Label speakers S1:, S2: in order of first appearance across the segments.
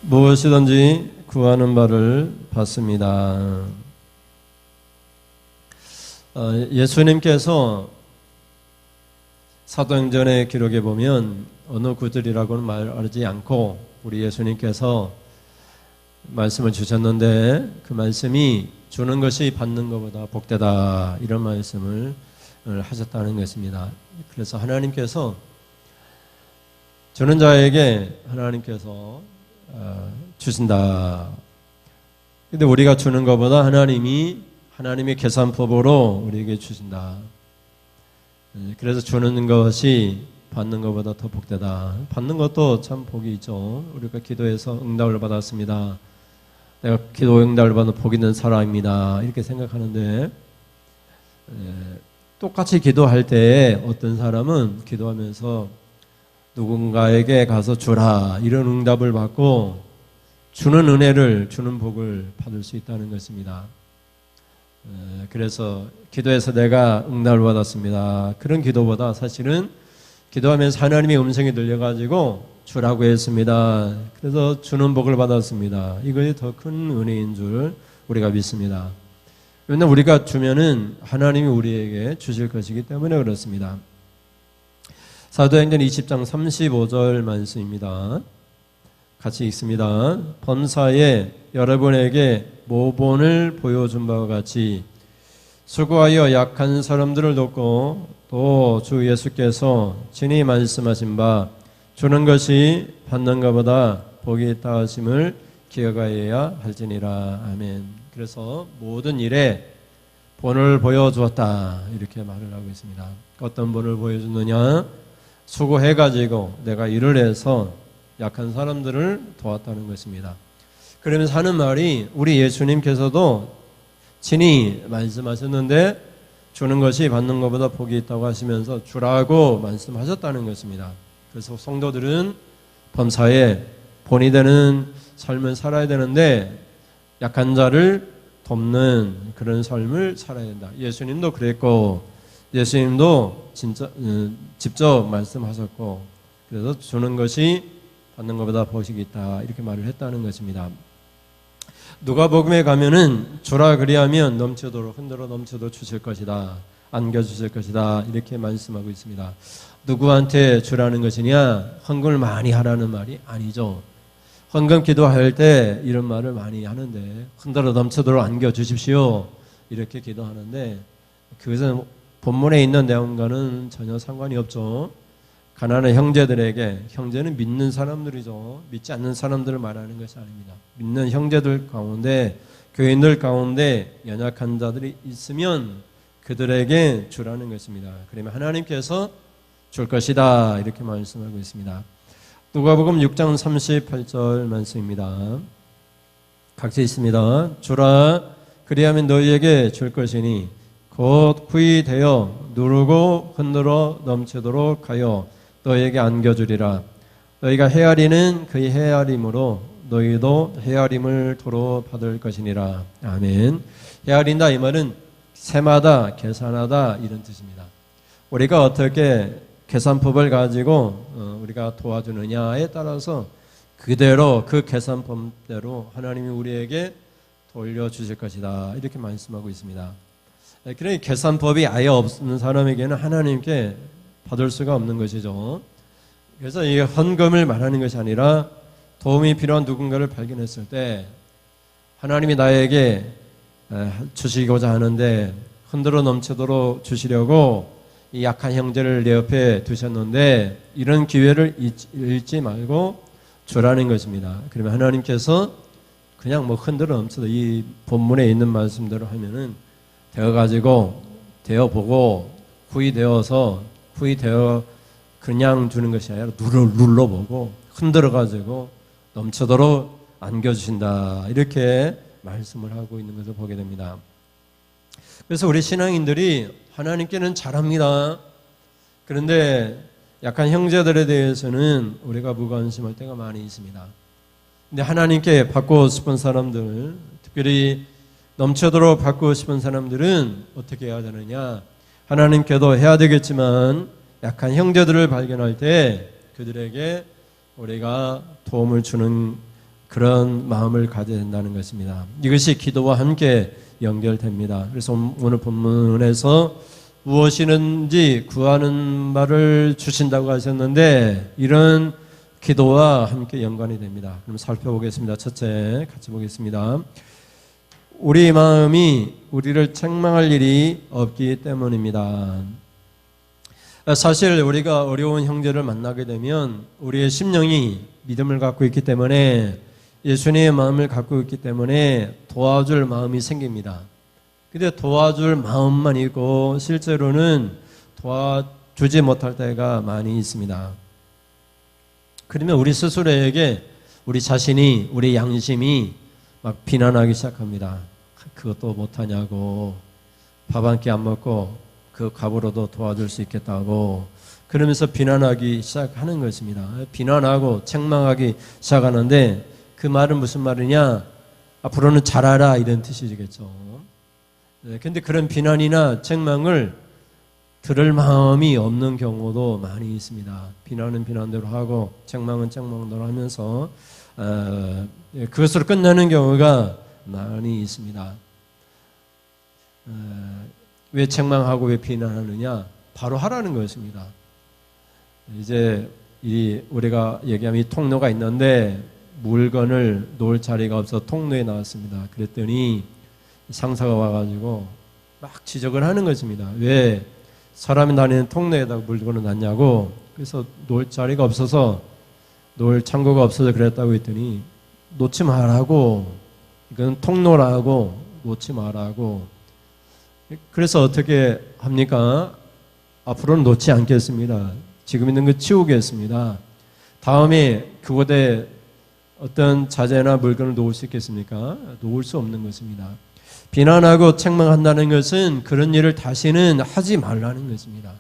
S1: 무엇이든지 구하는 바를 받습니다. 예수님께서 사도행전의 기록에 보면 어느 구절이라고는 말하지 않고 우리 예수님께서 말씀을 주셨는데 그 말씀이 주는 것이 받는 것보다 복되다 이런 말씀을 하셨다는 것입니다. 그래서 하나님께서 주는 자에게 하나님께서 주신다. 근데 우리가 주는 것보다 하나님의 계산법으로 우리에게 주신다. 그래서 주는 것이 받는 것보다 더 복되다. 받는 것도 참 복이 있죠. 우리가 기도해서 응답을 받았습니다. 내가 기도 응답을 받는 복 있는 사람입니다. 이렇게 생각하는데 똑같이 기도할 때 어떤 사람은 기도하면서 누군가에게 가서 주라 이런 응답을 받고 주는 은혜를 주는 복을 받을 수 있다는 것입니다. 그래서 기도해서 내가 응답을 받았습니다. 그런 기도보다 사실은 기도하면서 하나님의 음성이 들려가지고 주라고 했습니다. 그래서 주는 복을 받았습니다. 이것이 더 큰 은혜인 줄 우리가 믿습니다. 왜냐하면 우리가 주면은 하나님이 우리에게 주실 것이기 때문에 그렇습니다. 사도행전 20장 35절 말씀입니다. 같이 읽습니다. 범사에 여러분에게 모본을 보여준 바와 같이 수고하여 약한 사람들을 돕고 또 주 예수께서 친히 말씀하신 바 주는 것이 받는 것보다 복이 있다 하심을 기억하여야 할지니라. 아멘. 그래서 모든 일에 본을 보여주었다 이렇게 말을 하고 있습니다. 어떤 본을 보여줬느냐? 수고해가지고 내가 일을 해서 약한 사람들을 도왔다는 것입니다. 그러면서 하는 말이 우리 예수님께서도 친히 말씀하셨는데 주는 것이 받는 것보다 복이 있다고 하시면서 주라고 말씀하셨다는 것입니다. 그래서 성도들은 범사에 본이 되는 삶을 살아야 되는데 약한 자를 돕는 그런 삶을 살아야 된다. 예수님도 그랬고 예수님도 진짜 직접 말씀하셨고 그래서 주는 것이 받는 것보다 복이 있다 이렇게 말을 했다는 것입니다. 누가복음에 가면은 주라 그리하면 넘치도록 흔들어 넘쳐도 주실 것이다. 안겨 주실 것이다. 이렇게 말씀하고 있습니다. 누구한테 주라는 것이냐? 헌금을 많이 하라는 말이 아니죠. 헌금 기도할 때 이런 말을 많이 하는데 흔들어 넘치도록 안겨 주십시오. 이렇게 기도하는데 그것은 본문에 있는 내용과는 전혀 상관이 없죠. 가난한 형제들에게, 형제는 믿는 사람들이죠. 믿지 않는 사람들을 말하는 것이 아닙니다. 믿는 형제들 가운데, 교인들 가운데 연약한 자들이 있으면 그들에게 주라는 것입니다. 그러면 하나님께서 줄 것이다 이렇게 말씀하고 있습니다. 누가복음 6장 38절 말씀입니다. 같이 있습니다. 주라 그리하면 너희에게 줄 것이니 곧 후히 되어 누르고 흔들어 넘치도록 하여 너희에게 안겨주리라. 너희가 헤아리는 그의 헤아림으로 너희도 헤아림을 도로 받을 것이니라. 아멘. 헤아린다 이 말은 세마다 계산하다 이런 뜻입니다. 우리가 어떻게 계산법을 가지고 우리가 도와주느냐에 따라서 그대로 그 계산법대로 하나님이 우리에게 돌려주실 것이다 이렇게 말씀하고 있습니다. 그러니 계산법이 아예 없는 사람에게는 하나님께 받을 수가 없는 것이죠. 그래서 이 헌금을 말하는 것이 아니라 도움이 필요한 누군가를 발견했을 때 하나님이 나에게 주시고자 하는데 흔들어 넘치도록 주시려고 이 약한 형제를 내 옆에 두셨는데 이런 기회를 잃지 말고 주라는 것입니다. 그러면 하나님께서 그냥 흔들어 넘쳐도 이 본문에 있는 말씀대로 하면은 되어가지고 되어보고 후히 되어 그냥 주는 것이 아니라 눌러보고 흔들어가지고 넘쳐도록 안겨주신다 이렇게 말씀을 하고 있는 것을 보게 됩니다. 그래서 우리 신앙인들이 하나님께는 잘합니다. 그런데 약한 형제들에 대해서는 우리가 무관심할 때가 많이 있습니다. 근데 하나님께 받고 싶은 사람들, 특별히 넘쳐도록 받고 싶은 사람들은 어떻게 해야 되느냐? 하나님께도 해야 되겠지만 약한 형제들을 발견할 때 그들에게 우리가 도움을 주는 그런 마음을 가져야 된다는 것입니다. 이것이 기도와 함께 연결됩니다. 그래서 오늘 본문에서 무엇이든지 구하는 바를 주신다고 하셨는데 이런 기도와 함께 연관이 됩니다. 그럼 살펴보겠습니다. 첫째, 같이 보겠습니다. 우리 마음이 우리를 책망할 일이 없기 때문입니다. 사실 우리가 어려운 형제를 만나게 되면 우리의 심령이 믿음을 갖고 있기 때문에 예수님의 마음을 갖고 있기 때문에 도와줄 마음이 생깁니다. 근데 도와줄 마음만 있고 실제로는 도와주지 못할 때가 많이 있습니다. 그러면 우리 스스로에게 우리 자신이, 우리 양심이 막 비난하기 시작합니다. 그것도 못하냐고, 밥 한 끼 안 먹고 그 값으로도 도와줄 수 있겠다고, 그러면서 비난하기 시작하는 것입니다. 비난하고 책망하기 시작하는데 그 말은 무슨 말이냐? 앞으로는 잘하라 이런 뜻이겠죠. 근데 그런 비난이나 책망을 들을 마음이 없는 경우도 많이 있습니다. 비난은 비난대로 하고 책망은 책망대로 하면서 그것으로 끝나는 경우가 많이 있습니다. 왜 책망하고 왜 비난하느냐? 바로 하라는 것입니다. 이제 우리가 얘기하면 이 통로가 있는데 물건을 놓을 자리가 없어 통로에 나왔습니다. 그랬더니 상사가 와가지고 막 지적을 하는 것입니다. 왜 사람이 다니는 통로에다가 물건을 놨냐고. 그래서 놓을 자리가 없어서, 놓을 창고가 없어서 그랬다고 했더니 놓지 말라고, 이건 통로라고, 놓지 말라고. 그래서 어떻게 합니까? 앞으로는 놓지 않겠습니다. 지금 있는 거 치우겠습니다. 다음에 그곳에 어떤 자재나 물건을 놓을 수 있겠습니까? 놓을 수 없는 것입니다. 비난하고 책망한다는 것은 그런 일을 다시는 하지 말라는 것입니다.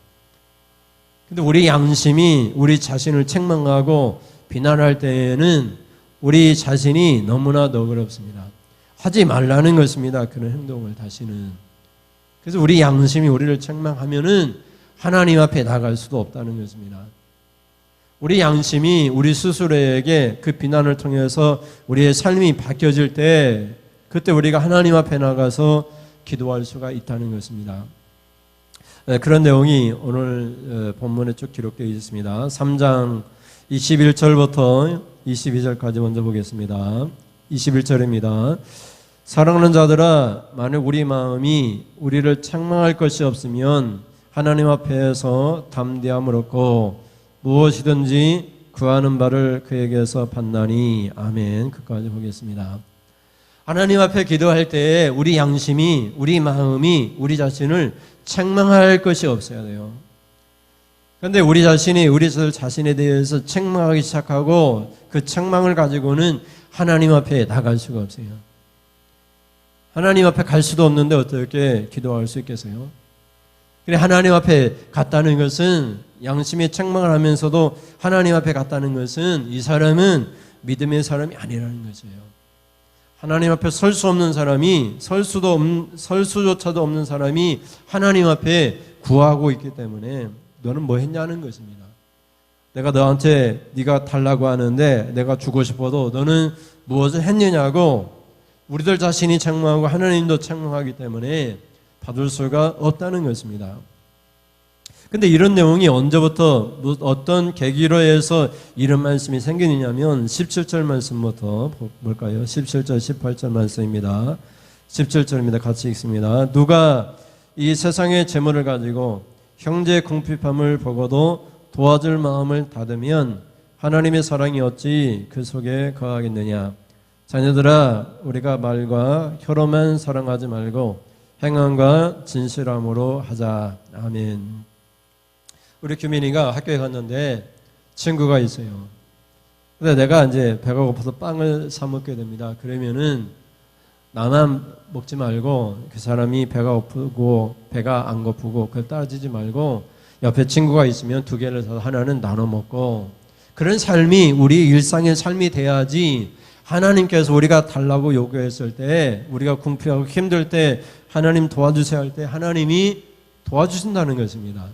S1: 근데 우리 양심이 우리 자신을 책망하고 비난할 때에는 우리 자신이 너무나 너그럽습니다. 하지 말라는 것입니다. 그런 행동을 다시는. 그래서 우리 양심이 우리를 책망하면은 하나님 앞에 나갈 수도 없다는 것입니다. 우리 양심이 우리 스스로에게 그 비난을 통해서 우리의 삶이 바뀌어질 때 그때 우리가 하나님 앞에 나가서 기도할 수가 있다는 것입니다. 그런 내용이 오늘 본문에 쭉 기록되어 있습니다. 3장 21절부터 22절까지 먼저 보겠습니다. 21절입니다. 사랑하는 자들아, 만약 우리 마음이 우리를 책망할 것이 없으면 하나님 앞에서 담대함을 얻고 무엇이든지 구하는 바를 그에게서 받나니. 아멘. 끝까지 보겠습니다. 하나님 앞에 기도할 때 우리 양심이, 우리 마음이 우리 자신을 책망할 것이 없어야 돼요. 그런데 우리 자신이 우리 자신에 대해서 책망하기 시작하고 그 책망을 가지고는 하나님 앞에 나갈 수가 없어요. 하나님 앞에 갈 수도 없는데 어떻게 기도할 수 있겠어요? 그래, 하나님 앞에 갔다는 것은, 양심의 책망을 하면서도 하나님 앞에 갔다는 것은 이 사람은 믿음의 사람이 아니라는 것이에요. 하나님 앞에 설 수 없는 사람이, 설 수조차도 없는 사람이 하나님 앞에 구하고 있기 때문에 너는 뭐 했냐는 것입니다. 내가 너한테 네가 달라고 하는데 내가 주고 싶어도 너는 무엇을 했느냐고. 우리들 자신이 책망하고 하나님도 책망하기 때문에 받을 수가 없다는 것입니다. 근데 이런 내용이 언제부터 어떤 계기로 해서 이런 말씀이 생기느냐면 17절 말씀부터 볼까요? 17절 18절 말씀입니다. 17절입니다. 같이 읽습니다. 누가 이 세상의 재물을 가지고 형제의 궁핍함을 보고도 도와줄 마음을 닫으면 하나님의 사랑이 어찌 그 속에 거하겠느냐. 자녀들아, 우리가 말과 혀로만 사랑하지 말고 행함과 진실함으로 하자. 아멘. 우리 규민이가 학교에 갔는데 친구가 있어요. 근데 내가 이제 배가 고파서 빵을 사 먹게 됩니다. 그러면은 나만 먹지 말고 그 사람이 배가 고프고 배가 안 고프고 그걸 따지지 말고 옆에 친구가 있으면 2개를 사서 하나는 나눠 먹고, 그런 삶이 우리 일상의 삶이 돼야지 하나님께서 우리가 달라고 요구했을 때, 우리가 궁핍하고 힘들 때 하나님 도와주세요 할 때 하나님이 도와주신다는 것입니다.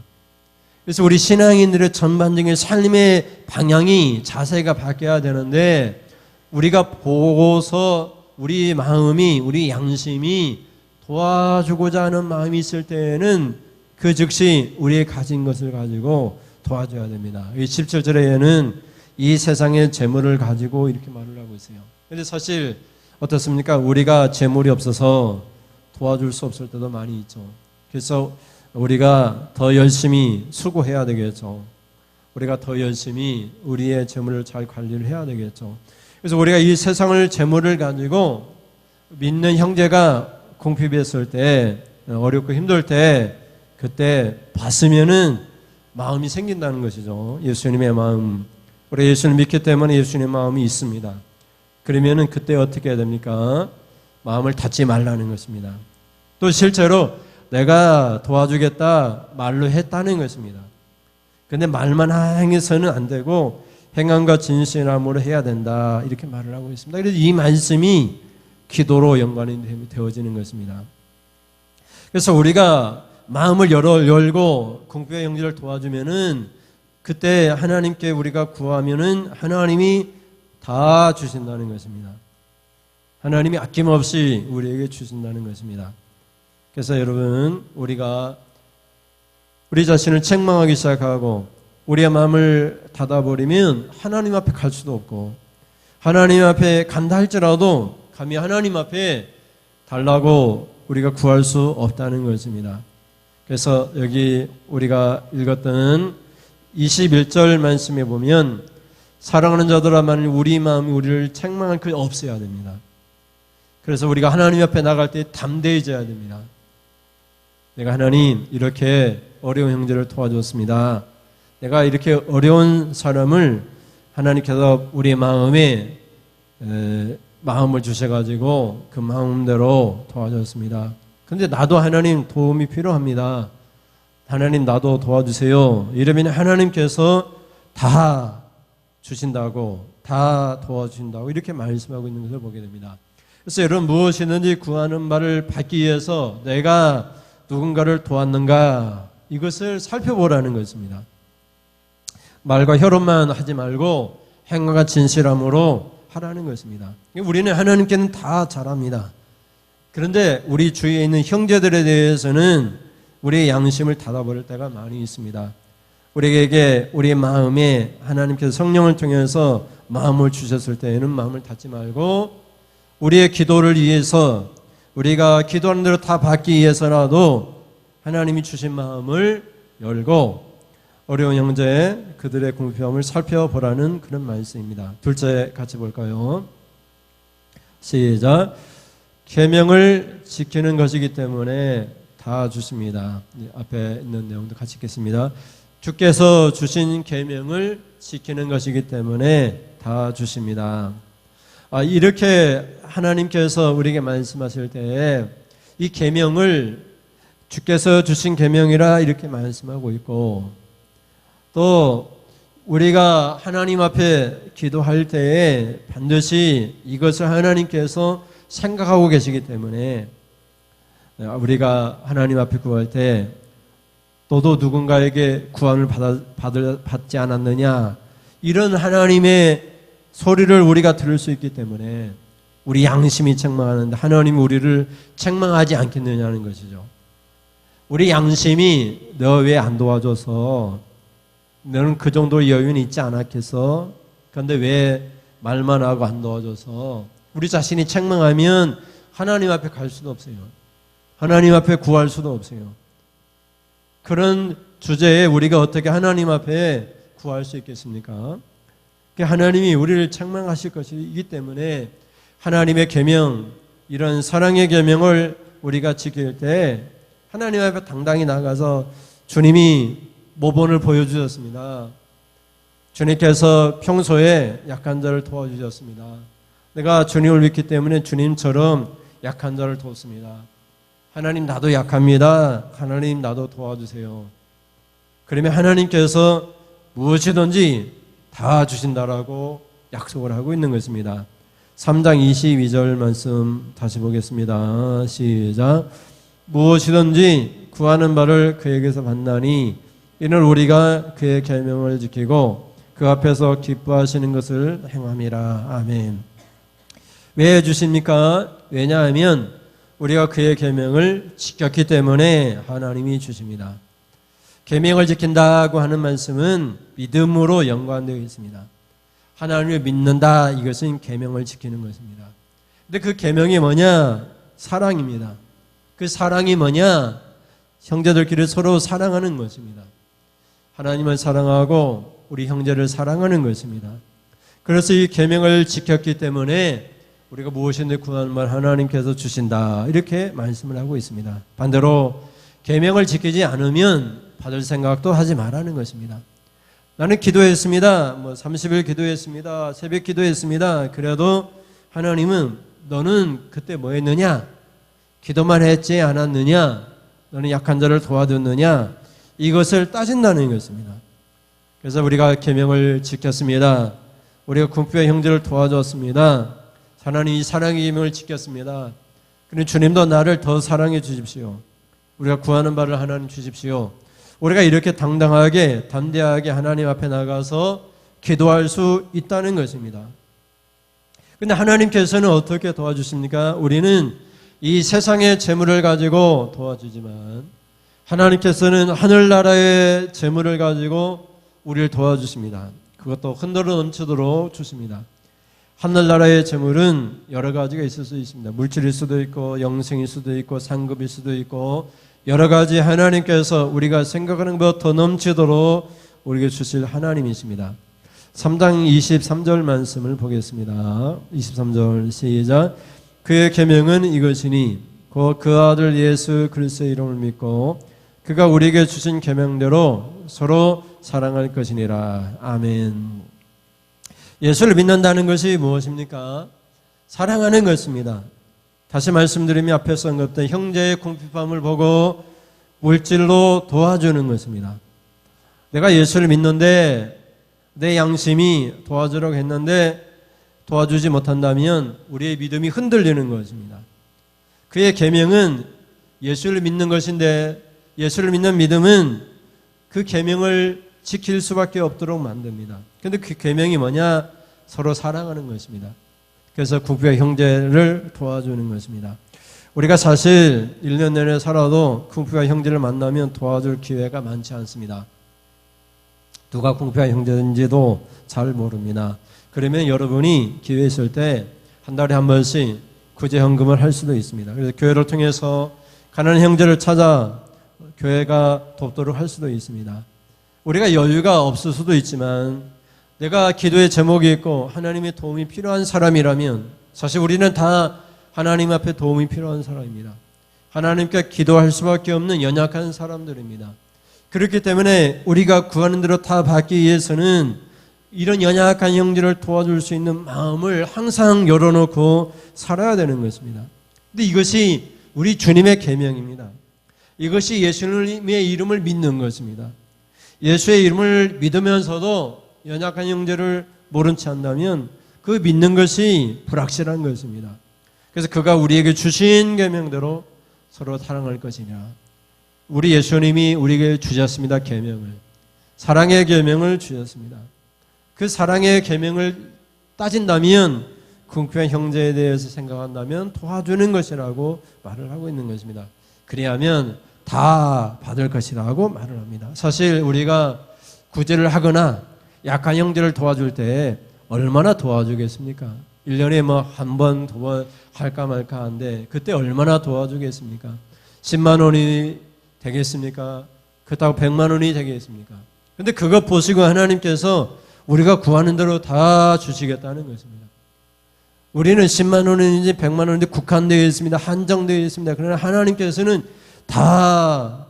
S1: 그래서 우리 신앙인들의 전반적인 삶의 방향이, 자세가 바뀌어야 되는데 우리가 보고서 우리 마음이, 우리 양심이 도와주고자 하는 마음이 있을 때에는 그 즉시 우리의 가진 것을 가지고 도와줘야 됩니다. 17절에는 이 세상의 재물을 가지고 이렇게 말을 하고 있어요. 그런데 사실 어떻습니까? 우리가 재물이 없어서 도와줄 수 없을 때도 많이 있죠. 그래서 우리가 더 열심히 수고해야 되겠죠. 우리가 더 열심히 우리의 재물을 잘 관리를 해야 되겠죠. 그래서 우리가 이 세상을 재물을 가지고 믿는 형제가 궁핍했을 때, 어렵고 힘들 때, 그때 봤으면은 마음이 생긴다는 것이죠. 예수님의 마음. 우리 예수를 믿기 때문에 예수님의 마음이 있습니다. 그러면은 그때 어떻게 해야 됩니까? 마음을 닫지 말라는 것입니다. 또 실제로 내가 도와주겠다 말로 했다는 것입니다. 근데 말만 행해서는 안 되고 행함과 진실함으로 해야 된다, 이렇게 말을 하고 있습니다. 그래서 이 말씀이 기도로 연관이 되어지는 것입니다. 그래서 우리가 마음을 열고 궁핍의 형제를 도와주면은 그때 하나님께 우리가 구하면은 하나님이 다 주신다는 것입니다. 하나님이 아낌없이 우리에게 주신다는 것입니다. 그래서 여러분, 우리가 우리 자신을 책망하기 시작하고 우리의 마음을 닫아버리면 하나님 앞에 갈 수도 없고, 하나님 앞에 간다 할지라도 감히 하나님 앞에 달라고 우리가 구할 수 없다는 것입니다. 그래서 여기 우리가 읽었던 21절 말씀에 보면 사랑하는 자들아 만일 우리 마음이 우리를 책망할 그 없어야 됩니다. 그래서 우리가 하나님 앞에 나갈 때 담대해져야 됩니다. 내가 하나님 이렇게 어려운 형제를 도와줬습니다. 내가 이렇게 어려운 사람을 하나님께서 우리 마음에 마음을 주셔가지고 그 마음대로 도와줬습니다. 근데 나도 하나님 도움이 필요합니다. 하나님 나도 도와주세요. 이러면 하나님께서 다 주신다고, 다 도와주신다고 이렇게 말씀하고 있는 것을 보게 됩니다. 그래서 여러분, 무엇이든지 구하는 바를 받기 위해서 내가 누군가를 도왔는가, 이것을 살펴보라는 것입니다. 말과 혀로만 하지 말고 행함과 진실함으로 하라는 것입니다. 우리는 하나님께는 다 잘합니다. 그런데 우리 주위에 있는 형제들에 대해서는 우리의 양심을 닫아버릴 때가 많이 있습니다. 우리에게 우리의 마음에 하나님께서 성령을 통해서 마음을 주셨을 때에는 마음을 닫지 말고 우리의 기도를 위해서, 우리가 기도하는 대로 다 받기 위해서라도 하나님이 주신 마음을 열고 어려운 형제 그들의 궁핍함을 살펴보라는 그런 말씀입니다. 둘째 같이 볼까요? 시작. 계명을 지키는 것이기 때문에 다 주십니다. 앞에 있는 내용도 같이 읽겠습니다. 주께서 주신 계명을 지키는 것이기 때문에 다 주십니다. 이렇게 하나님께서 우리에게 말씀하실 때 이 계명을 주께서 주신 계명이라 이렇게 말씀하고 있고, 또 우리가 하나님 앞에 기도할 때에 반드시 이것을 하나님께서 생각하고 계시기 때문에 우리가 하나님 앞에 구할 때 너도 누군가에게 구함을 받지 않았느냐, 이런 하나님의 소리를 우리가 들을 수 있기 때문에 우리 양심이 책망하는데 하나님이 우리를 책망하지 않겠느냐는 것이죠. 우리 양심이 너 왜 안 도와줘서, 너는 그 정도 여유는 있지 않았겠어? 그런데 왜 말만 하고 안 도와줘서, 우리 자신이 책망하면 하나님 앞에 갈 수도 없어요. 하나님 앞에 구할 수도 없어요. 그런 주제에 우리가 어떻게 하나님 앞에 구할 수 있겠습니까? 하나님이 우리를 책망하실 것이기 때문에 하나님의 계명, 이런 사랑의 계명을 우리가 지킬 때 하나님 앞에 당당히 나가서 주님이 모본을 보여주셨습니다. 주님께서 평소에 약한 자를 도와주셨습니다. 내가 주님을 믿기 때문에 주님처럼 약한 자를 돕습니다. 하나님 나도 약합니다. 하나님 나도 도와주세요. 그러면 하나님께서 무엇이든지 다 주신다라고 약속을 하고 있는 것입니다. 3장 22절 말씀 다시 보겠습니다. 시작. 무엇이든지 구하는 바를 그에게서 받나니 이는 우리가 그의 계명을 지키고 그 앞에서 기뻐하시는 것을 행함이라. 아멘. 왜 주십니까? 왜냐하면 우리가 그의 계명을 지켰기 때문에 하나님이 주십니다. 계명을 지킨다고 하는 말씀은 믿음으로 연관되어 있습니다. 하나님을 믿는다, 이것은 계명을 지키는 것입니다. 근데 그 계명이 뭐냐? 사랑입니다. 그 사랑이 뭐냐? 형제들끼리 서로 사랑하는 것입니다. 하나님을 사랑하고 우리 형제를 사랑하는 것입니다. 그래서 이 계명을 지켰기 때문에 우리가 무엇이든 구하는 말 하나님께서 주신다, 이렇게 말씀을 하고 있습니다. 반대로 계명을 지키지 않으면 받을 생각도 하지 말라는 것입니다. 나는 기도했습니다. 30일 기도했습니다. 새벽 기도했습니다. 그래도 하나님은 너는 그때 뭐 했느냐? 기도만 했지 않았느냐? 너는 약한 자를 도와줬느냐? 이것을 따진다는 것입니다. 그래서 우리가 계명을 지켰습니다. 우리가 군표의 형제를 도와줬습니다. 하나님이 사랑의 계명을 지켰습니다. 그런데 주님도 나를 더 사랑해 주십시오. 우리가 구하는 바를 하나님 주십시오. 우리가 이렇게 당당하게 담대하게 하나님 앞에 나가서 기도할 수 있다는 것입니다. 그런데 하나님께서는 어떻게 도와주십니까? 우리는 이 세상의 재물을 가지고 도와주지만 하나님께서는 하늘나라의 재물을 가지고 우리를 도와주십니다. 그것도 흔들어 넘치도록 주십니다. 하늘나라의 재물은 여러 가지가 있을 수 있습니다. 물질일 수도 있고 영생일 수도 있고 상급일 수도 있고 여러 가지 하나님께서 우리가 생각하는 것 더 넘치도록 우리에게 주실 하나님이십니다. 3장 23절 말씀을 보겠습니다. 23절 시작. 그의 계명은 이것이니 곧 그 아들 예수 그리스도의 이름을 믿고 그가 우리에게 주신 계명대로 서로 사랑할 것이니라. 아멘. 예수를 믿는다는 것이 무엇입니까? 사랑하는 것입니다. 다시 말씀드리면 앞에서 언급된 형제의 궁핍함을 보고 물질로 도와주는 것입니다. 내가 예수를 믿는데 내 양심이 도와주려고 했는데 도와주지 못한다면 우리의 믿음이 흔들리는 것입니다. 그의 계명은 예수를 믿는 것인데 예수를 믿는 믿음은 그 계명을 지킬 수밖에 없도록 만듭니다. 그런데 그 계명이 뭐냐? 서로 사랑하는 것입니다. 그래서 궁핍의 형제를 도와주는 것입니다. 우리가 사실 1년 내내 살아도 궁핍의 형제를 만나면 도와줄 기회가 많지 않습니다. 누가 궁핍의 형제인지도 잘 모릅니다. 그러면 여러분이 기회 있을 때 한 달에 한 번씩 구제 헌금을 할 수도 있습니다. 그래서 교회를 통해서 가난한 형제를 찾아 교회가 돕도록 할 수도 있습니다. 우리가 여유가 없을 수도 있지만 내가 기도의 제목이 있고 하나님의 도움이 필요한 사람이라면 사실 우리는 다 하나님 앞에 도움이 필요한 사람입니다. 하나님께 기도할 수밖에 없는 연약한 사람들입니다. 그렇기 때문에 우리가 구하는 대로 다 받기 위해서는 이런 연약한 형제를 도와줄 수 있는 마음을 항상 열어놓고 살아야 되는 것입니다. 근데 이것이 우리 주님의 계명입니다. 이것이 예수님의 이름을 믿는 것입니다. 예수의 이름을 믿으면서도 연약한 형제를 모른 채 한다면 그 믿는 것이 불확실한 것입니다. 그래서 그가 우리에게 주신 계명대로 서로 사랑할 것이냐. 우리 예수님이 우리에게 주셨습니다. 계명을. 사랑의 계명을 주셨습니다. 그 사랑의 계명을 따진다면 궁핍한 형제에 대해서 생각한다면 도와주는 것이라고 말을 하고 있는 것입니다. 그리하면 다 받을 것이라고 말을 합니다. 사실 우리가 구제를 하거나 약한 형제를 도와줄 때 얼마나 도와주겠습니까? 1년에 한 번, 두 번 할까 말까 하는데 그때 얼마나 도와주겠습니까? 10만 원이 되겠습니까? 그렇다고 100만 원이 되겠습니까? 근데 그거 보시고 하나님께서 우리가 구하는 대로 다 주시겠다는 것입니다. 우리는 10만 원인지 100만 원인지 국한되어 있습니다. 한정되어 있습니다. 그러나 하나님께서는 다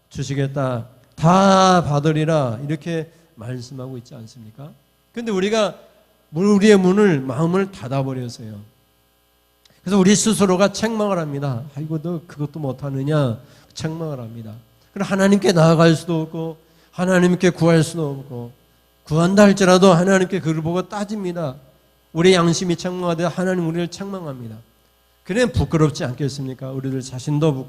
S1: 주시겠다. 다 받으리라. 이렇게 말씀하고 있지 않습니까? 그런데 우리가 우리의 마음을 닫아버렸어요. 그래서 우리 스스로가 책망을 합니다. 아이고 너 그것도 못하느냐 책망을 합니다. 그럼 하나님께 나아갈 수도 없고 하나님께 구할 수도 없고 구한다 할지라도 하나님께 그를 보고 따집니다. 우리 양심이 책망하되 하나님 우리를 책망합니다. 그래 부끄럽지 않겠습니까? 우리들 자신도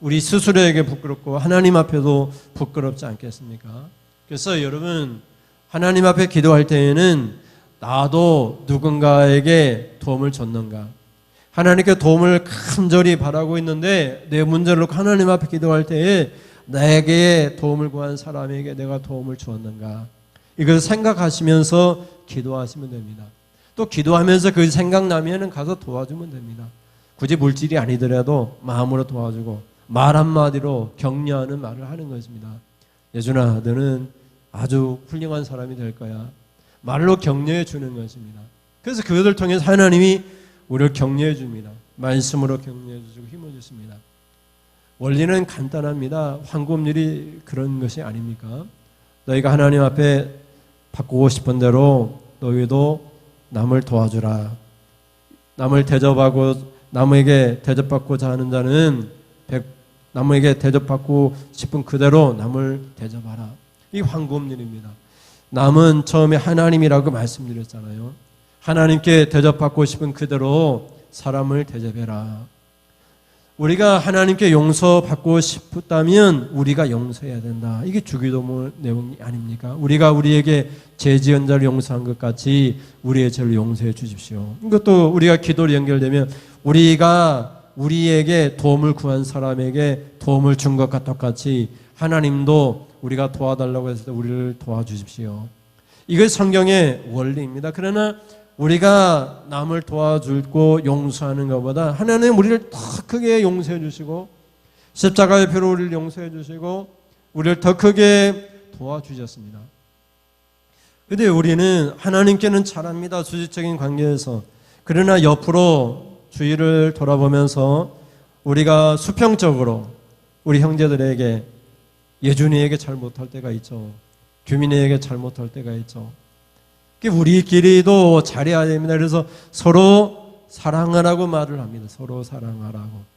S1: 우리 스스로에게 부끄럽고 하나님 앞에도 부끄럽지 않겠습니까? 그래서 여러분 하나님 앞에 기도할 때에는 나도 누군가에게 도움을 줬는가? 하나님께 도움을 간절히 바라고 있는데 내 문제를 놓고 하나님 앞에 기도할 때에 나에게 도움을 구한 사람에게 내가 도움을 주었는가? 이걸 생각하시면서 기도하시면 됩니다. 또 기도하면서 그 생각나면 가서 도와주면 됩니다. 굳이 물질이 아니더라도 마음으로 도와주고 말 한마디로 격려하는 말을 하는 것입니다. 예준아, 너는 아주 훌륭한 사람이 될 거야. 말로 격려해 주는 것입니다. 그래서 그것을 통해서 하나님이 우리를 격려해 줍니다. 말씀으로 격려해 주시고 힘을 주십니다. 원리는 간단합니다. 황금률이 그런 것이 아닙니까? 너희가 하나님 앞에 바꾸고 싶은 대로 너희도 남을 도와주라. 남을 대접하고 남에게 대접받고자 하는 자는 남에게 대접받고 싶은 그대로 남을 대접하라. 이 황금률입니다. 남은 처음에 하나님이라고 말씀드렸잖아요. 하나님께 대접받고 싶은 그대로 사람을 대접해라. 우리가 하나님께 용서받고 싶다면 우리가 용서해야 된다. 이게 주기도문 내용이 아닙니까? 우리가 우리에게 죄 지은 자를 용서한 것 같이 우리의 죄를 용서해 주십시오. 이것도 우리가 기도로 연결되면 우리가 우리에게 도움을 구한 사람에게 도움을 준 것과 똑같이 하나님도 우리가 도와달라고 했을 때 우리를 도와주십시오. 이게 성경의 원리입니다. 그러나 우리가 남을 도와주고 용서하는 것보다 하나님 우리를 더 크게 용서해 주시고 십자가의 피로 우리를 용서해 주시고 우리를 더 크게 도와주셨습니다. 그런데 우리는 하나님께는 잘합니다. 수직적인 관계에서. 그러나 옆으로 주위를 돌아보면서 우리가 수평적으로 우리 형제들에게 예준이에게 잘 못할 때가 있죠. 규민이에게 잘 못할 때가 있죠. 우리끼리도 잘해야 됩니다. 그래서 서로 사랑하라고 말을 합니다. 서로 사랑하라고.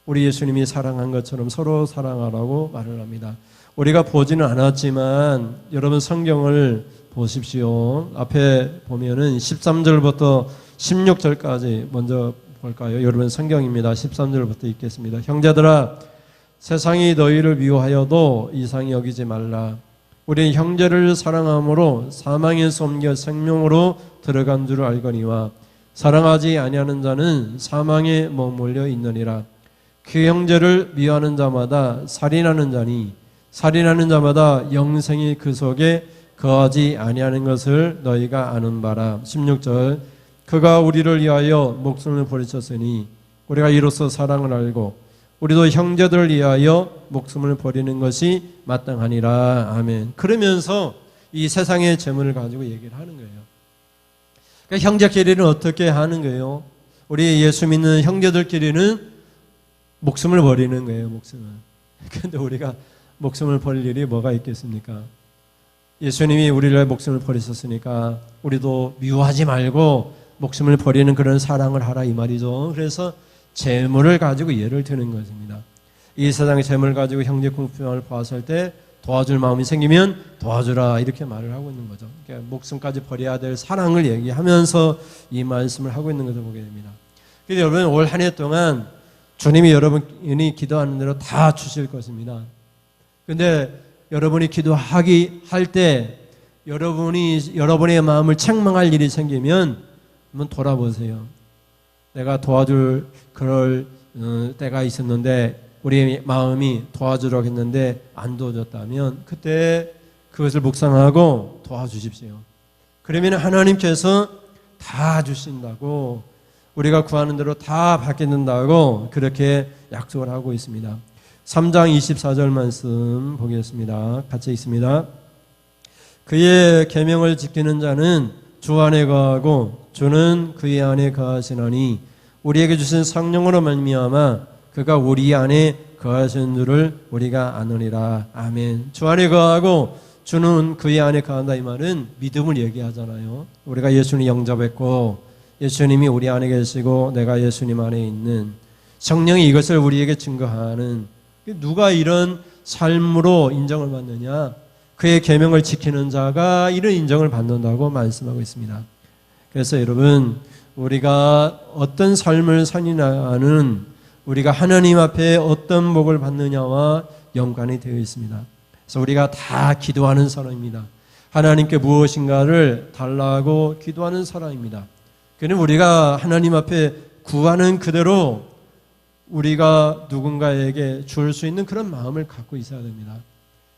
S1: 우리 예수님이 사랑한 것처럼 서로 사랑하라고 말을 합니다. 우리가 보지는 않았지만 여러분 성경을 보십시오. 앞에 보면은 13절부터 16절까지 먼저 볼까요? 여러분 성경입니다. 13절부터 읽겠습니다. 형제들아, 세상이 너희를 미워하여도 이상히 여기지 말라. 우리 형제를 사랑함으로 사망에서 옮겨 생명으로 들어간 줄 알거니와 사랑하지 아니하는 자는 사망에 머물러 있느니라. 그 형제를 미워하는 자마다 살인하는 자니 살인하는 자마다 영생이 그 속에 거하지 아니하는 것을 너희가 아는 바라. 16절 그가 우리를 위하여 목숨을 버리셨으니 우리가 이로써 사랑을 알고 우리도 형제들을 위하여 목숨을 버리는 것이 마땅하니라. 아멘. 그러면서 이 세상의 재물을 가지고 얘기를 하는 거예요. 그러니까 형제끼리는 어떻게 하는 거예요? 우리 예수 믿는 형제들끼리는 목숨을 버리는 거예요. 목숨을. 그런데 우리가 목숨을 버릴 일이 뭐가 있겠습니까? 예수님이 우리를 목숨을 버리셨으니까 우리도 미워하지 말고 목숨을 버리는 그런 사랑을 하라 이 말이죠. 그래서 재물을 가지고 예를 드는 것입니다. 이 세상의 재물을 가지고 형제 궁핍함을 보았을 때 도와줄 마음이 생기면 도와주라 이렇게 말을 하고 있는 거죠. 그러니까 목숨까지 버려야 될 사랑을 얘기하면서 이 말씀을 하고 있는 것을 보게 됩니다. 그래서 여러분 올 한 해 동안 주님이 여러분이 기도하는 대로 다 주실 것입니다. 그런데 여러분이 기도하기 할 때 여러분의 마음을 책망할 일이 생기면 한번 돌아보세요. 내가 도와줄 그럴 때가 있었는데 우리의 마음이 도와주려고 했는데 안 도와줬다면 그때 그것을 묵상하고 도와주십시오. 그러면 하나님께서 다 주신다고 우리가 구하는 대로 다 받게 된다고 그렇게 약속을 하고 있습니다. 3장 24절 말씀 보겠습니다. 같이 읽습니다. 그의 계명을 지키는 자는 주 안에 거하고 주는 그의 안에 거하시나니 우리에게 주신 성령으로 말미암아 그가 우리 안에 거하시는 줄을 우리가 아느니라. 아멘. 주 안에 거하고 주는 그의 안에 거한다 이 말은 믿음을 얘기하잖아요. 우리가 예수님 영접했고 예수님이 우리 안에 계시고 내가 예수님 안에 있는 성령이 이것을 우리에게 증거하는 누가 이런 삶으로 인정을 받느냐? 그의 계명을 지키는 자가 이런 인정을 받는다고 말씀하고 있습니다. 그래서 여러분 우리가 어떤 삶을 사느냐는 우리가 하나님 앞에 어떤 복을 받느냐와 연관이 되어 있습니다. 그래서 우리가 다 기도하는 사람입니다. 하나님께 무엇인가를 달라고 기도하는 사람입니다. 그는 우리가 하나님 앞에 구하는 그대로 우리가 누군가에게 줄 수 있는 그런 마음을 갖고 있어야 됩니다.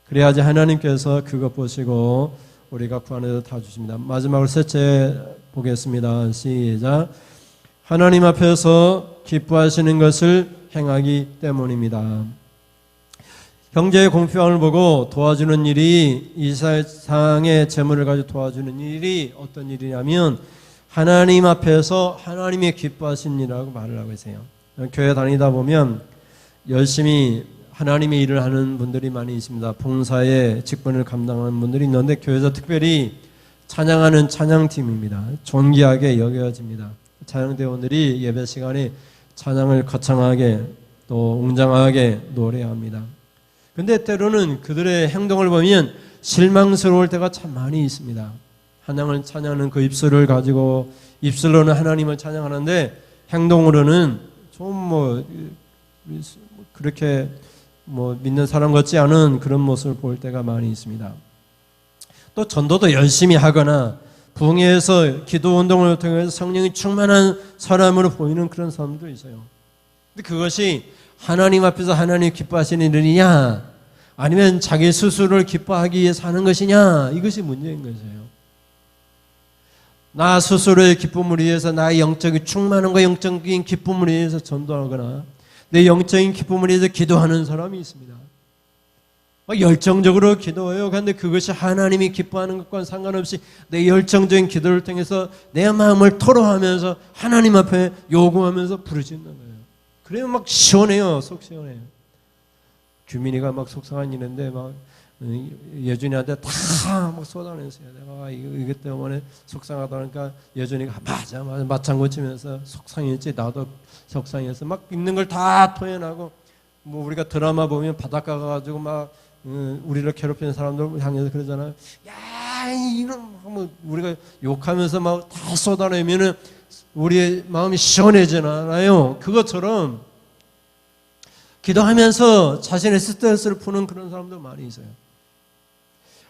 S1: 그래야지 하나님께서 그것 보시고 우리가 구하는 대로 다 주십니다. 마지막으로 셋째 보겠습니다. 시작. 하나님 앞에서 기뻐하시는 것을 행하기 때문입니다. 형제의 공평함을 보고 도와주는 일이, 이 세상의 재물을 가지고 도와주는 일이 어떤 일이냐면 하나님 앞에서 하나님이 기뻐하시는 일이라고 말을 하고 있어요. 교회 다니다 보면 열심히 하나님의 일을 하는 분들이 많이 있습니다. 봉사의 직분을 감당하는 분들이 있는데 교회에서 특별히 찬양하는 찬양팀입니다. 존귀하게 여겨집니다. 찬양대원들이 예배 시간에 찬양을 거창하게 또 웅장하게 노래합니다. 근데 때로는 그들의 행동을 보면 실망스러울 때가 참 많이 있습니다. 찬양하는 그 입술을 가지고 입술로는 하나님을 찬양하는데 행동으로는 좀 그렇게 믿는 사람 같지 않은 그런 모습을 볼 때가 많이 있습니다. 또 전도도 열심히 하거나 부흥회에서 기도 운동을 통해서 성령이 충만한 사람으로 보이는 그런 사람도 있어요. 근데 그것이 하나님 앞에서 하나님 기뻐하시는 일이냐 아니면 자기 스스로를 기뻐하기 위해서 하는 것이냐, 이것이 문제인 것이에요. 나 스스로의 기쁨을 위해서 나의 영적인 충만함과 영적인 기쁨을 위해서 전도하거나 내 영적인 기쁨을 위해서 기도하는 사람이 있습니다. 열정적으로 기도해요. 그런데 그것이 하나님이 기뻐하는 것과는 상관없이 내 열정적인 기도를 통해서 내 마음을 토로하면서 하나님 앞에 요구하면서 부르짖는 거예요. 그러면 막 시원해요. 속 시원해요. 규민이가 막 속상한 일인데 막 예준이한테 다 막 쏟아냈어요. 내가 이것 때문에 속상하다 그러니까 예준이가 맞아 맞장구 치면서 속상했지 나도 속상해서 막 있는 걸 다 토해내고 우리가 드라마 보면 바닷가 가가지고 막 우리를 괴롭히는 사람들 향해서 그러잖아요. 야 이런 우리가 욕하면서 막 다 쏟아내면은 우리의 마음이 시원해지잖아요. 그것처럼 기도하면서 자신의 스트레스를 푸는 그런 사람들 많이 있어요.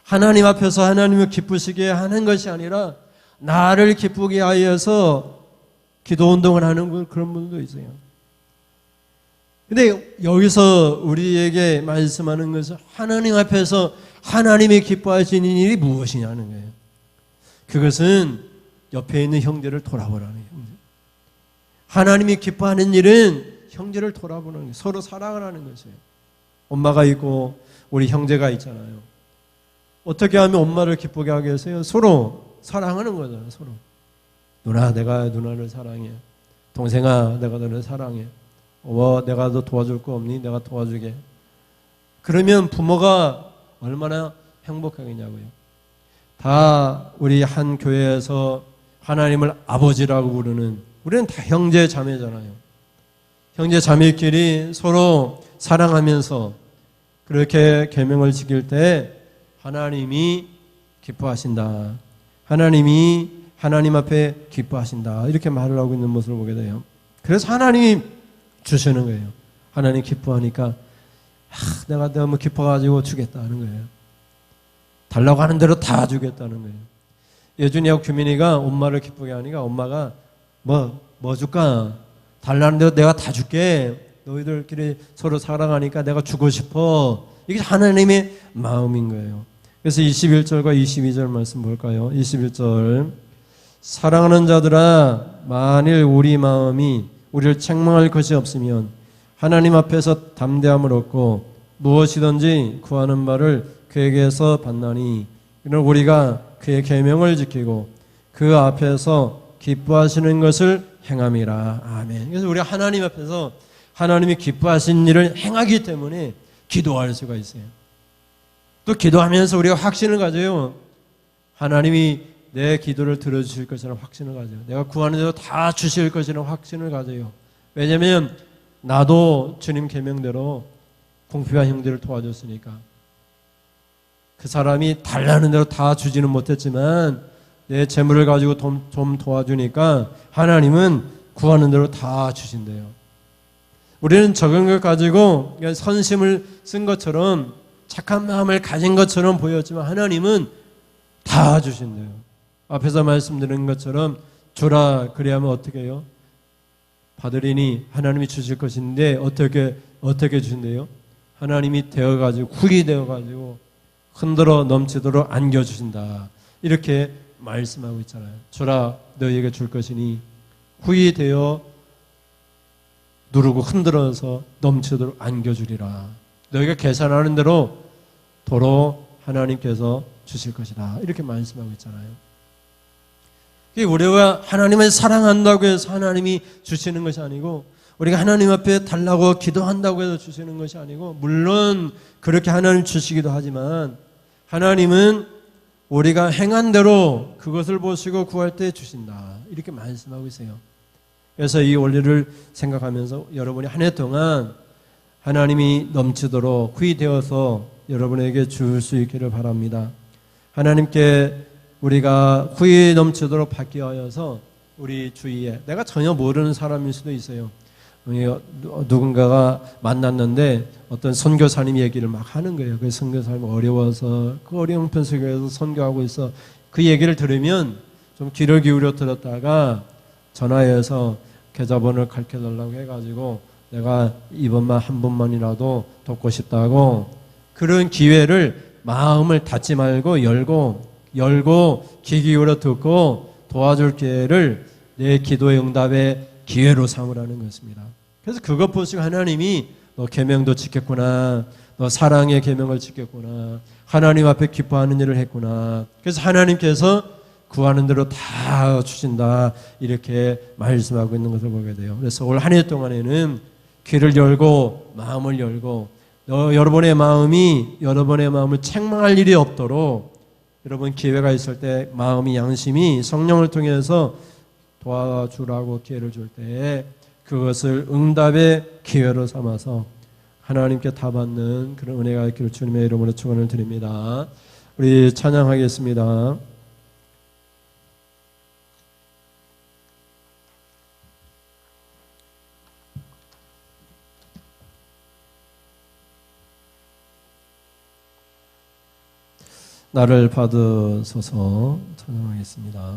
S1: 하나님 앞에서 하나님을 기쁘시게 하는 것이 아니라 나를 기쁘게 하여서 기도 운동을 하는 그런 분도 있어요. 근데 여기서 우리에게 말씀하는 것은 하나님 앞에서 하나님이 기뻐하시는 일이 무엇이냐는 거예요. 그것은 옆에 있는 형제를 돌아보라는 거예요. 하나님이 기뻐하는 일은 형제를 돌아보는 거예요. 서로 사랑을 하는 것이에요. 엄마가 있고 우리 형제가 있잖아요. 어떻게 하면 엄마를 기쁘게 하게 하세요? 서로 사랑하는 거잖아요. 서로. 누나, 내가 누나를 사랑해. 동생아, 내가 너를 사랑해. 내가 너 도와줄 거 없니? 내가 도와주게. 그러면 부모가 얼마나 행복하겠냐고요. 다 우리 한 교회에서 하나님을 아버지라고 부르는, 우리는 다 형제 자매잖아요. 형제 자매끼리 서로 사랑하면서 그렇게 계명을 지킬 때 하나님이 기뻐하신다. 하나님이 하나님 앞에 기뻐하신다. 이렇게 말을 하고 있는 모습을 보게 돼요. 그래서 하나님이 주시는 거예요. 하나님 기뻐하니까 내가 너무 기뻐가지고 주겠다는 거예요. 달라고 하는 대로 다 주겠다는 거예요. 예준이하고 규민이가 엄마를 기쁘게 하니까 엄마가 뭐 줄까? 달라는 대로 내가 다 줄게. 너희들끼리 서로 사랑하니까 내가 주고 싶어. 이게 하나님의 마음인 거예요. 그래서 21절과 22절 말씀 볼까요? 21절 사랑하는 자들아 만일 우리 마음이 우리를 책망할 것이 없으면 하나님 앞에서 담대함을 얻고 무엇이든지 구하는 바를 그에게서 받나니 이는 우리가 그의 계명을 지키고 그 앞에서 기뻐하시는 것을 행함이라. 아멘. 그래서 우리가 하나님 앞에서 하나님이 기뻐하신 일을 행하기 때문에 기도할 수가 있어요. 또 기도하면서 우리가 확신을 가져요. 하나님이 내 기도를 들어주실 것이라는 확신을 가져요. 내가 구하는 대로 다 주실 것이라는 확신을 가져요. 왜냐하면 나도 주님 계명대로 공평한 형제를 도와줬으니까. 그 사람이 달라는 대로 다 주지는 못했지만 내 재물을 가지고 좀 도와주니까 하나님은 구하는 대로 다 주신대요. 우리는 적은 것 가지고 선심을 쓴 것처럼 착한 마음을 가진 것처럼 보였지만 하나님은 다 주신대요. 앞에서 말씀드린 것처럼 주라 그리하면 어떻게 해요? 받으리니 하나님이 주실 것인데 어떻게 주신대요? 하나님이 되어가지고 굴이 되어가지고 흔들어 넘치도록 안겨주신다. 이렇게 말씀하고 있잖아요. 주라 너희에게 줄 것이니 후이 되어 누르고 흔들어서 넘치도록 안겨주리라. 너희가 계산하는 대로 도로 하나님께서 주실 것이다. 이렇게 말씀하고 있잖아요. 우리가 하나님을 사랑한다고 해서 하나님이 주시는 것이 아니고, 우리가 하나님 앞에 달라고 기도한다고 해서 주시는 것이 아니고, 물론 그렇게 하나님 주시기도 하지만 하나님은 우리가 행한 대로 그것을 보시고 구할 때 주신다. 이렇게 말씀하고 있어요. 그래서 이 원리를 생각하면서 여러분이 한 해 동안 하나님이 넘치도록 후이되어서 여러분에게 줄 수 있기를 바랍니다. 하나님께 우리가 후이 넘치도록 받게 하여서 우리 주위에, 내가 전혀 모르는 사람일 수도 있어요. 누군가가 만났는데 어떤 선교사님 얘기를 막 하는 거예요. 그 선교사님 어려워서 그 어려운 편석에서 선교하고 있어. 그 얘기를 들으면 좀 귀를 기울여 들었다가 전화해서 계좌번호를 가르쳐달라고 해가지고 내가 이번만 한 번만이라도 돕고 싶다고, 그런 기회를 마음을 닫지 말고 열고 귀 기울여 듣고 도와줄 기회를 내 기도의 응답의 기회로 삼으라는 것입니다. 그래서 그것 보시고 하나님이 너 계명도 지켰구나, 너 사랑의 계명을 지켰구나, 하나님 앞에 기뻐하는 일을 했구나. 그래서 하나님께서 구하는 대로 다 주신다, 이렇게 말씀하고 있는 것을 보게 돼요. 그래서 올 한 해 동안에는 귀를 열고 마음을 열고, 여러분의 마음을 책망할 일이 없도록, 여러분 기회가 있을 때 마음이 양심이 성령을 통해서 도와주라고 기회를 줄 때 그것을 응답의 기회로 삼아서 하나님께 답받는 그런 은혜가 있기를 주님의 이름으로 축원을 드립니다. 우리 찬양하겠습니다. 나를 받으소서. 찬양하겠습니다.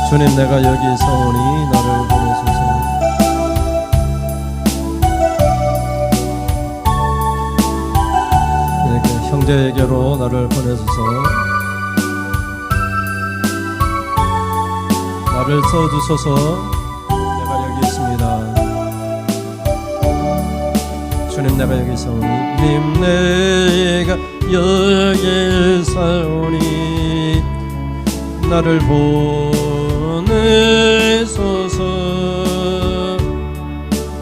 S1: 주님, 내가 여기 있사오니 나를 보내소서. 네, 형제에게로 나를 보내소서. 나를 써주소서. 내가 여기 있습니다. 주님, 내가 여기 있사오니, 주님, 내가 여기 있사오니 나를 보내소서.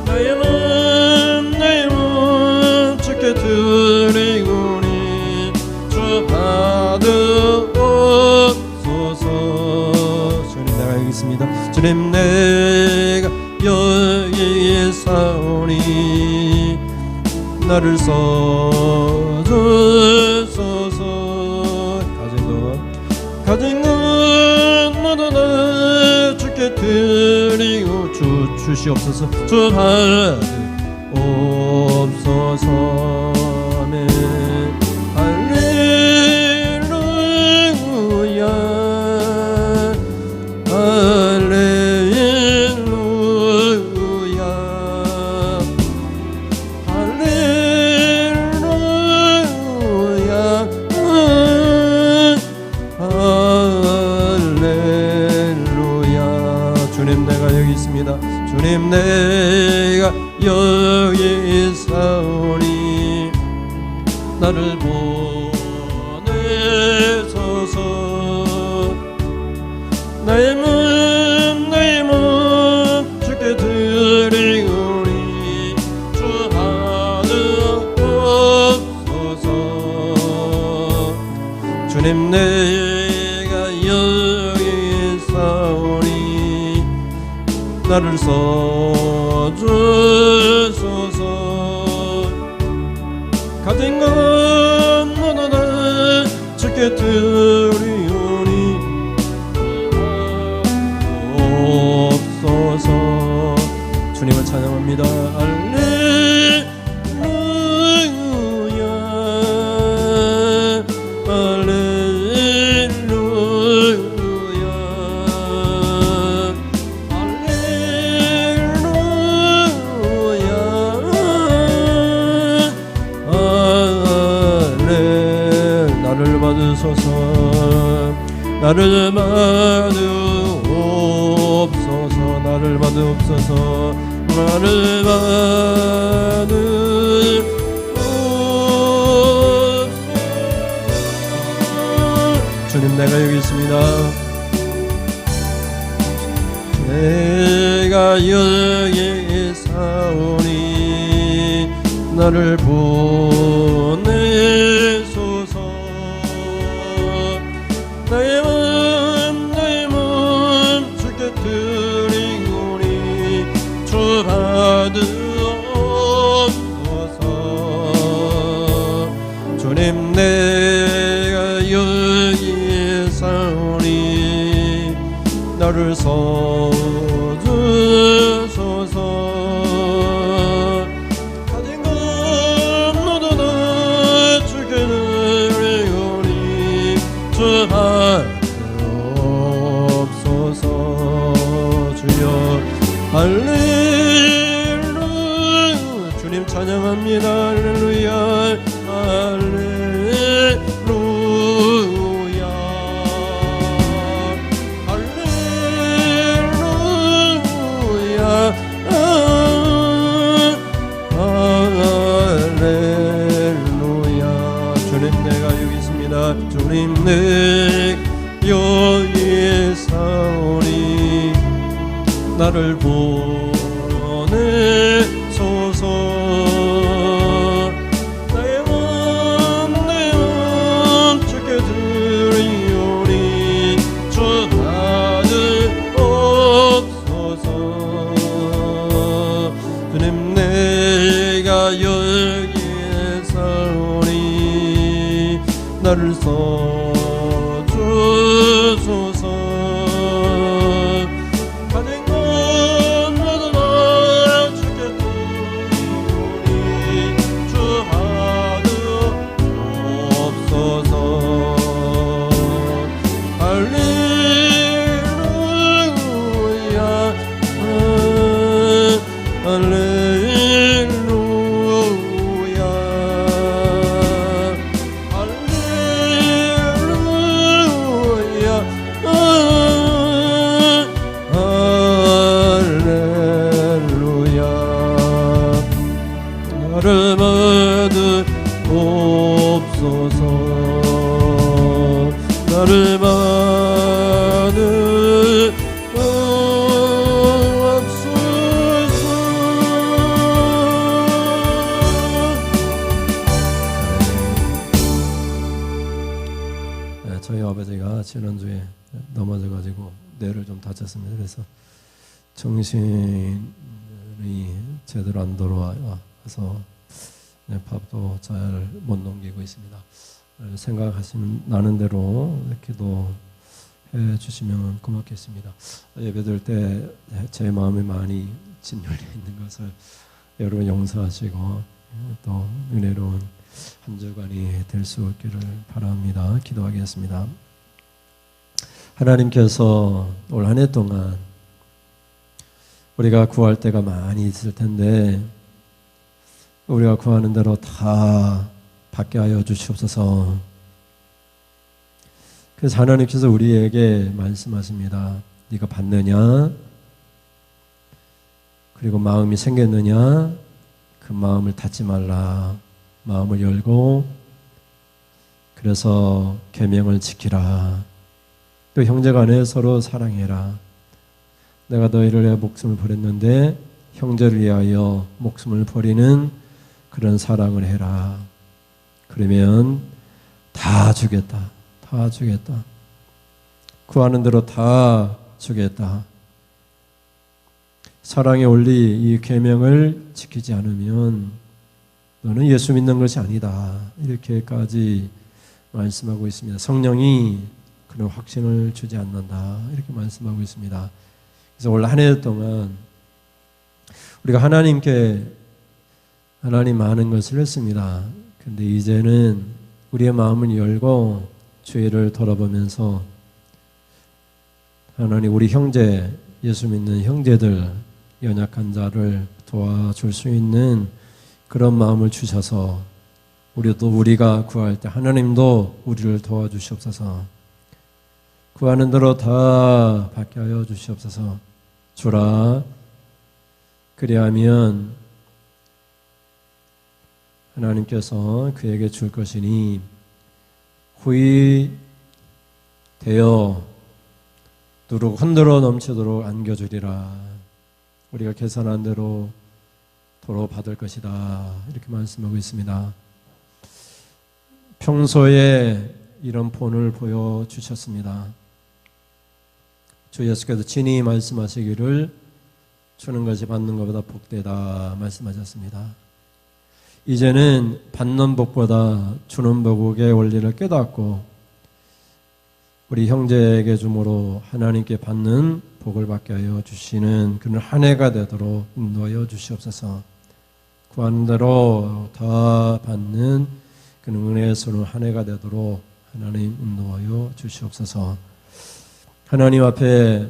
S1: 나의 몸 주께 드리오니 주 받으옵소서. 주님, 내가 여기 있습니다. 주님, 내가 여기 있사오니 나를 써주소서. 가진 것 모두 다 주께 드리고 주시옵소서. 주 받으옵소서. 아멘. 할렐루야 할렐루야 할렐루야 할렐루야. 주님, 내가 여기 있습니다. 주님, 내가 여기 있사오니 나를 보내소서. 나의 몸 주께 드리오니 주 받으옵소서. 주님, 내가 여기 있사오니 나를 써주소서. 가진 것 모두 다 주께 드리오니 주옵소서. 주님을 찬양합니다. 할렐루야 나를 받으옵소서. 나를 받으옵소서. 나를 받으옵소서. 주님, 내가 여기 있습니다. 내가 여기 있사오니 나를 보내소서. 나의 마음 주께 드리오니 주 받으옵소서. 주님, 내가 여기 있사오니 나를 써주소서. 가진 것 모두 다 주께 드리오니 주 받으옵소서. 주여 할렐루야. 주님 찬양합니다. 할렐루야. 할렐루야. 할렐루야. 할렐루야. 주님, 내가 여기 있습니다. 주님, 내 여기 사오니 나를 보내소서. 나의 마음 주께 드리오니 주 받으옵소서. 주님, 내가 여기에 사오니 나를 써주소서. 가진 것 모두 다 주께 드리오니 주 받으옵소서. 할렐루야. 할렐루야. 할렐루야. 할렐루야. 나를 받으옵소서. 나를 받으옵소서. 저희 아버지가 지난주에 넘어져가지고 뇌를 좀 다쳤습니다. 그래서 정신이 제대로 안 돌아와서 밥도 잘 못 넘기고 있습니다. 생각하시는 나는 대로 기도해 주시면 고맙겠습니다. 예배드릴 때 제 마음이 많이 짓눌려 있는 것을 여러분 용서하시고 또 은혜로운 한 주간이 될 수 있기를 바랍니다. 기도하겠습니다. 하나님께서 올 한 해 동안 우리가 구할 때가 많이 있을 텐데 우리가 구하는 대로 다 받게 하여 주시옵소서. 그래서 하나님께서 우리에게 말씀하십니다. 네가 받느냐? 그리고 마음이 생겼느냐? 그 마음을 닫지 말라. 마음을 열고 그래서 계명을 지키라. 또 형제간에 서로 사랑해라. 내가 너희를 위해 목숨을 버렸는데 형제를 위하여 목숨을 버리는 그런 사랑을 해라. 그러면 다 주겠다. 다 주겠다. 구하는 대로 다 주겠다. 사랑의 원리 이 계명을 지키지 않으면 너는 예수 믿는 것이 아니다. 이렇게까지 말씀하고 있습니다. 성령이 그런 확신을 주지 않는다. 이렇게 말씀하고 있습니다. 그래서 올 한 해 동안 우리가 하나님께 하나님 많은 것을 했습니다. 근데 이제는 우리의 마음을 열고 죄를 돌아보면서 하나님 우리 형제, 예수 믿는 형제들, 연약한 자를 도와줄 수 있는 그런 마음을 주셔서 우리가 구할 때 하나님도 우리를 도와주시옵소서. 구하는 대로 다 받게 하여 주시옵소서. 주라. 그리하면 하나님께서 그에게 줄 것이니 후히 되어 누르고 흔들어 넘치도록 안겨주리라. 우리가 계산한 대로 도로 받을 것이다. 이렇게 말씀하고 있습니다. 평소에 이런 본을 보여주셨습니다. 주 예수께서 친히 말씀하시기를 주는 것이 받는 것보다 복되다 말씀하셨습니다. 이제는 받는 복보다 주는 복의 원리를 깨닫고 우리 형제에게 주므로 하나님께 받는 복을 받게 하여 주시는 그런 한 해가 되도록 인도하여 주시옵소서. 구하는 대로 다 받는 그런 은혜의 손을 한 해가 되도록 하나님 인도하여 주시옵소서. 하나님 앞에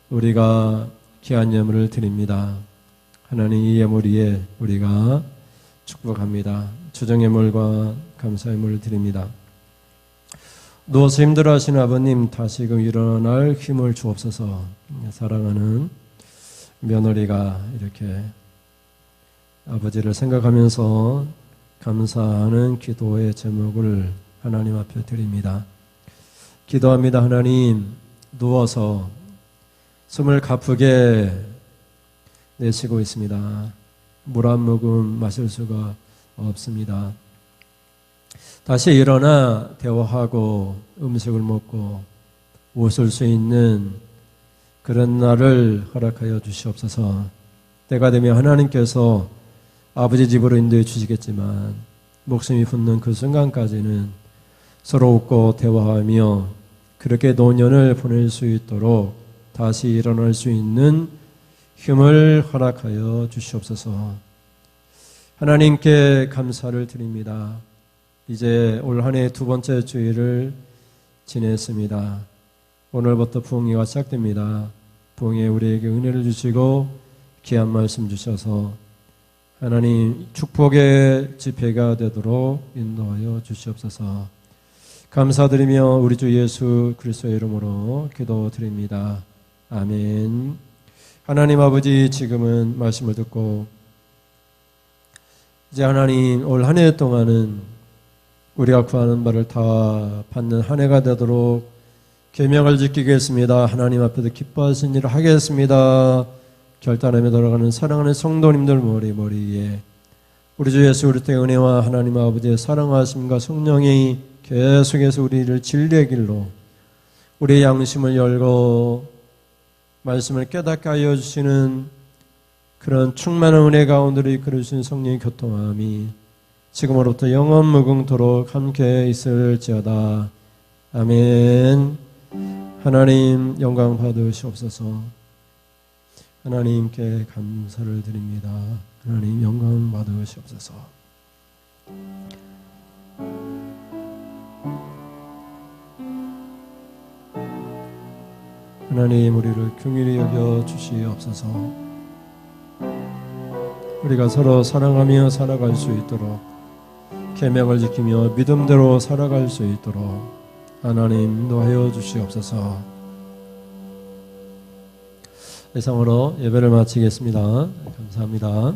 S1: 우리가 귀한 예물을 드립니다. 하나님 이 예물 위에 우리가 축복합니다. 주정 예물과 감사 예물을 드립니다. 누워서 힘들어하시는 아버님 다시금 일어날 힘을 주옵소서. 사랑하는 며느리가 이렇게 아버지를 생각하면서 감사하는 기도의 제목을 하나님 앞에 드립니다. 기도합니다. 하나님, 누워서 숨을 가쁘게 내쉬고 있습니다. 물 한 모금 마실 수가 없습니다. 다시 일어나 대화하고 음식을 먹고 웃을 수 있는 그런 날을 허락하여 주시옵소서. 때가 되면 하나님께서 아버지 집으로 인도해 주시겠지만 목숨이 붙는 그 순간까지는 서로 웃고 대화하며 그렇게 노년을 보낼 수 있도록 다시 일어날 수 있는 힘을 허락하여 주시옵소서. 하나님께 감사를 드립니다. 이제 올 한 해 두 번째 주일을 지냈습니다. 오늘부터 부흥회가 시작됩니다. 부흥회 우리에게 은혜를 주시고 귀한 말씀 주셔서 하나님 축복의 집회가 되도록 인도하여 주시옵소서. 감사드리며 우리 주 예수 그리스도의 이름으로 기도드립니다. 아멘. 하나님 아버지, 지금은 말씀을 듣고 이제 하나님 올 한 해 동안은 우리가 구하는 바를 다 받는 한 해가 되도록 계명을 지키겠습니다. 하나님 앞에서 기뻐하신 일을 하겠습니다. 결단하며 돌아가는 사랑하는 성도님들 머리에 우리 주 예수 그리스도의 은혜와 하나님 아버지의 사랑하심과 성령이 계속해서 우리를 진리의 길로 우리의 양심을 열고 말씀을 깨닫게 하여 주시는 그런 충만한 은혜 가운데로 이끌어주신 성령의 교통함이 지금으로부터 영원 무궁토록 함께 있을지어다. 아멘. 하나님 영광 받으시옵소서. 하나님께 감사를 드립니다. 하나님 영광 받으시옵소서. 하나님 우리를 긍휼히 여겨 주시옵소서. 우리가 서로 사랑하며 살아갈 수 있도록 계명을 지키며 믿음대로 살아갈 수 있도록 하나님 인도하여 주시옵소서. 이상으로 예배를 마치겠습니다. 감사합니다.